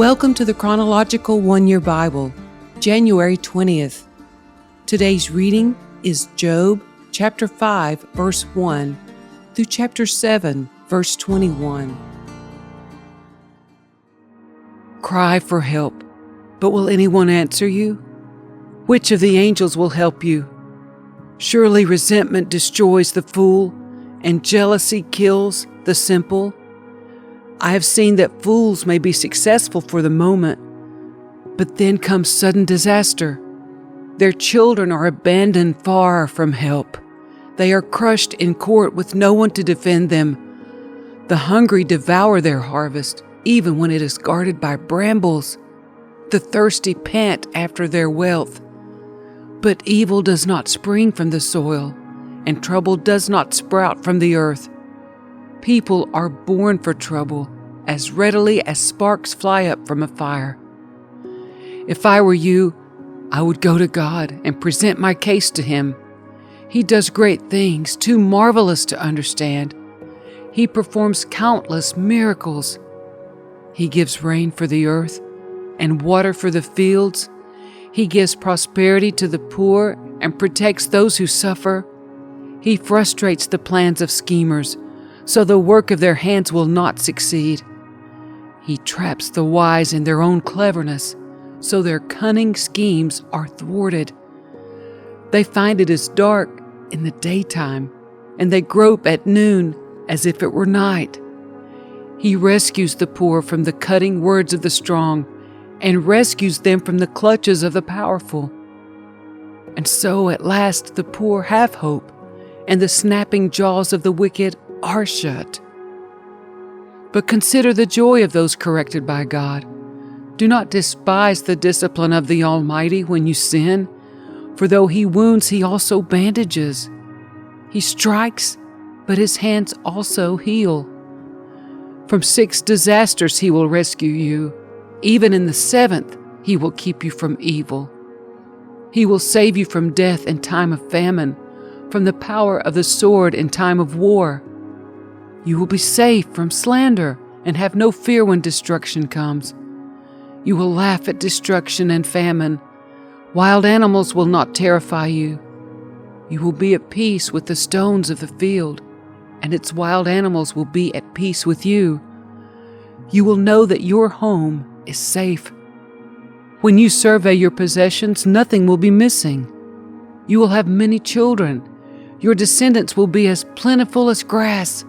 Welcome to the Chronological One-Year Bible, January 20th. Today's reading is Job chapter 5, verse 1 through chapter 7, verse 21. Cry for help, but will anyone answer you? Which of the angels will help you? Surely resentment destroys the fool, and jealousy kills the simple. I have seen that fools may be successful for the moment, but then comes sudden disaster. Their children are abandoned far from help. They are crushed in court with no one to defend them. The hungry devour their harvest, even when it is guarded by brambles. The thirsty pant after their wealth. But evil does not spring from the soil, and trouble does not sprout from the earth. People are born for trouble, as readily as sparks fly up from a fire. If I were you, I would go to God and present my case to Him. He does great things, too marvelous to understand. He performs countless miracles. He gives rain for the earth and water for the fields. He gives prosperity to the poor and protects those who suffer. He frustrates the plans of schemers, so the work of their hands will not succeed. He traps the wise in their own cleverness, so their cunning schemes are thwarted. They find it is dark in the daytime, and they grope at noon as if it were night. He rescues the poor from the cutting words of the strong, and rescues them from the clutches of the powerful. And so at last the poor have hope, and the snapping jaws of the wicked are shut. But consider the joy of those corrected by God. Do not despise the discipline of the Almighty when you sin, for though He wounds, He also bandages. He strikes, but His hands also heal. From 6 disasters He will rescue you. Even in the 7th, He will keep you from evil. He will save you from death in time of famine, from the power of the sword in time of war. You will be safe from slander and have no fear when destruction comes. You will laugh at destruction and famine. Wild animals will not terrify you. You will be at peace with the stones of the field, and its wild animals will be at peace with you. You will know that your home is safe. When you survey your possessions, nothing will be missing. You will have many children. Your descendants will be as plentiful as grass.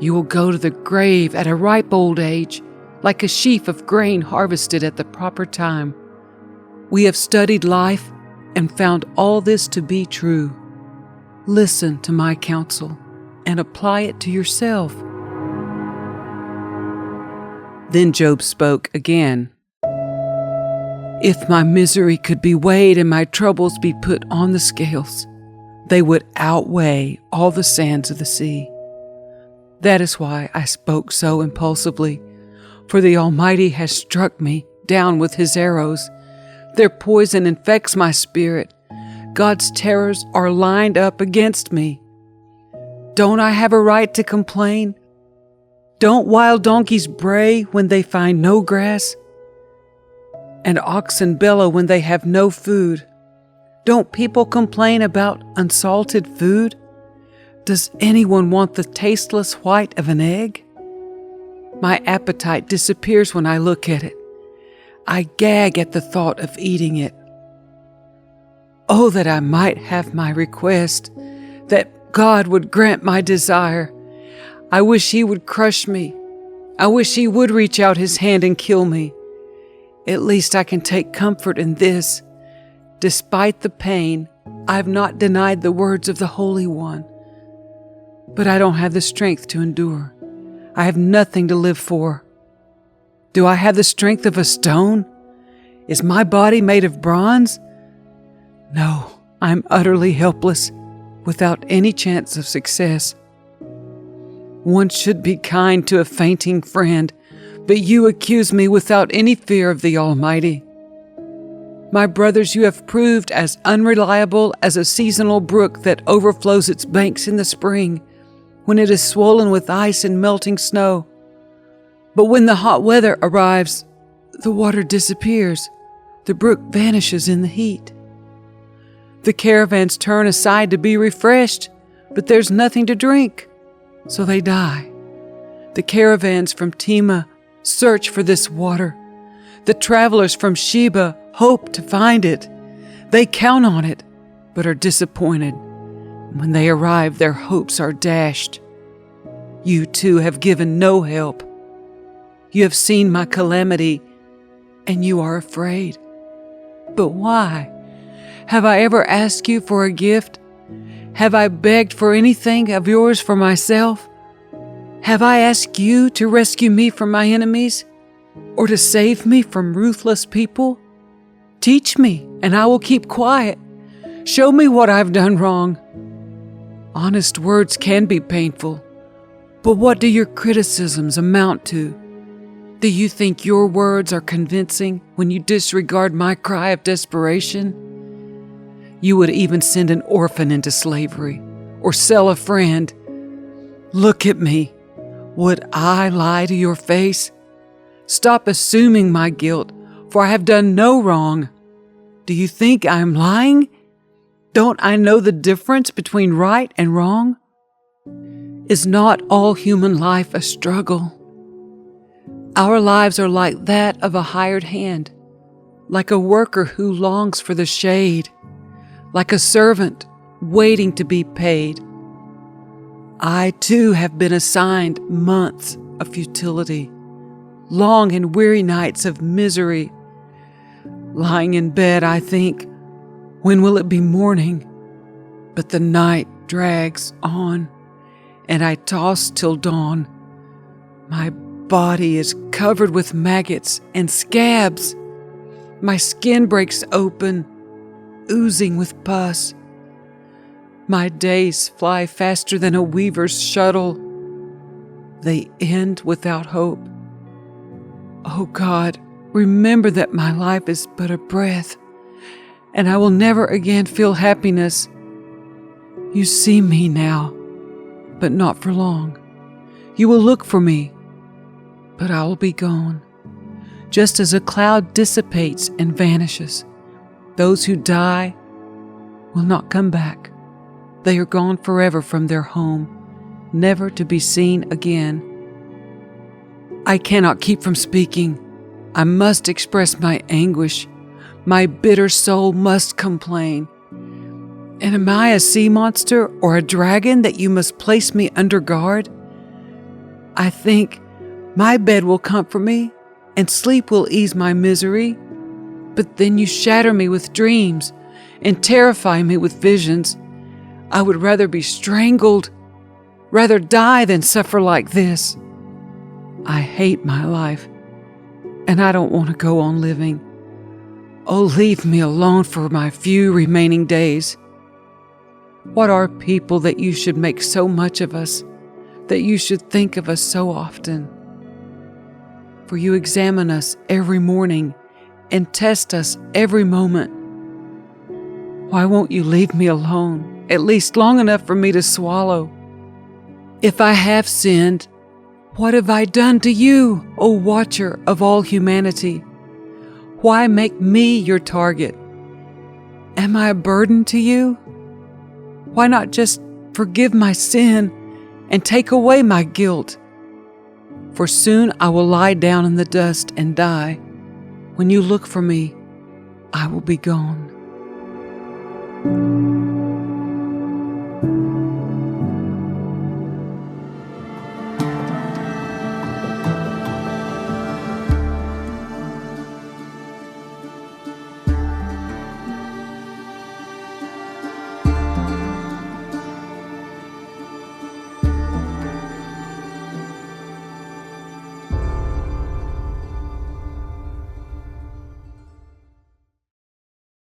You will go to the grave at a ripe old age, like a sheaf of grain harvested at the proper time. We have studied life and found all this to be true. Listen to my counsel and apply it to yourself. Then Job spoke again. If my misery could be weighed and my troubles be put on the scales, they would outweigh all the sands of the sea. That is why I spoke so impulsively, for the Almighty has struck me down with His arrows. Their poison infects my spirit. God's terrors are lined up against me. Don't I have a right to complain? Don't wild donkeys bray when they find no grass? And oxen bellow when they have no food? Don't people complain about unsalted food? Does anyone want the tasteless white of an egg? My appetite disappears when I look at it. I gag at the thought of eating it. Oh, that I might have my request, that God would grant my desire. I wish He would crush me. I wish He would reach out His hand and kill me. At least I can take comfort in this. Despite the pain, I have not denied the words of the Holy One. But I don't have the strength to endure. I have nothing to live for. Do I have the strength of a stone? Is my body made of bronze? No, I am utterly helpless, without any chance of success. One should be kind to a fainting friend, but you accuse me without any fear of the Almighty. My brothers, you have proved as unreliable as a seasonal brook that overflows its banks in the spring, when it is swollen with ice and melting snow. But when the hot weather arrives, The water disappears. The brook vanishes in the heat. The caravans turn aside to be refreshed, but there's nothing to drink, so they die. The caravans from Tema search for this water. The travelers from Sheba hope to find it. They count on it, but are disappointed. When they arrive, their hopes are dashed. You too have given no help. You have seen my calamity, and you are afraid. But why? Have I ever asked you for a gift? Have I begged for anything of yours for myself? Have I asked you to rescue me from my enemies, or to save me from ruthless people? Teach me, and I will keep quiet. Show me what I've done wrong. Honest words can be painful, but what do your criticisms amount to? Do you think your words are convincing when you disregard my cry of desperation? You would even send an orphan into slavery or sell a friend. Look at me. Would I lie to your face? Stop assuming my guilt, for I have done no wrong. Do you think I am lying? Don't I know the difference between right and wrong? Is not all human life a struggle? Our lives are like that of a hired hand, like a worker who longs for the shade, like a servant waiting to be paid. I too have been assigned months of futility, long and weary nights of misery. Lying in bed, I think, when will it be morning? But the night drags on, and I toss till dawn. My body is covered with maggots and scabs. My skin breaks open, oozing with pus. My days fly faster than a weaver's shuttle. They end without hope. Oh God, remember that my life is but a breath, and I will never again feel happiness. You see me now, but not for long. You will look for me, but I will be gone. Just as a cloud dissipates and vanishes, those who die will not come back. They are gone forever from their home, never to be seen again. I cannot keep from speaking. I must express my anguish. My bitter soul must complain. And am I a sea monster or a dragon that you must place me under guard? I think my bed will comfort me, and sleep will ease my misery. But then you shatter me with dreams and terrify me with visions. I would rather be strangled, rather die than suffer like this. I hate my life, and I don't want to go on living. Oh, leave me alone for my few remaining days. What are people that you should make so much of us, that you should think of us so often? For you examine us every morning and test us every moment. Why won't you leave me alone, at least long enough for me to swallow? If I have sinned, what have I done to you, O watcher of all humanity? Why make me your target? Am I a burden to you? Why not just forgive my sin and take away my guilt? For soon I will lie down in the dust and die. When you look for me, I will be gone.